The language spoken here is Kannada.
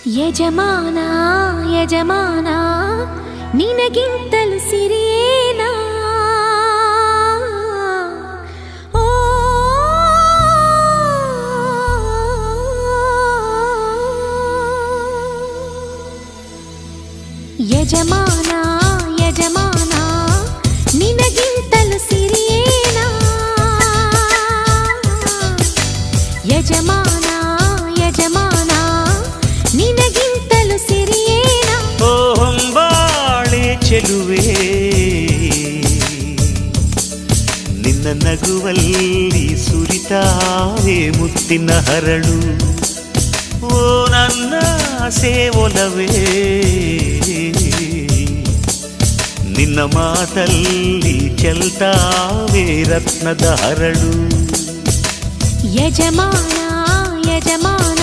ಯಜಮಾನ ಯಜಮಾನ ನಿನಗಿಂತಲೂ ಸಿರಿಯೇನಾ ಓ ಯಜಮಾನ ಯಜಮಾನ ನಿನಗಿಂತಲೂ ಸಿರಿಯೇನಾ ಯಜಮಾನ ಯಜಮಾನ ನಿನಗಿಂತಲೂ ಸಿರಿಯೇನಾ ಓ ಹೊಂಬಾಳೆ ಚೆಲುವೆ ನಿನ್ನ ನಗುವಲ್ಲಿ ಸುರಿತಾವೆ ಮುತ್ತಿನ ಹರಳು ಓ ನನ್ನ ಸೇವೊಲವೇ ನಿನ್ನ ಮಾತಲ್ಲಿ ಚೆಲ್ತಾವೆ ರತ್ನದ ಹರಳು ಯಜಮಾನ ಯಜಮಾನ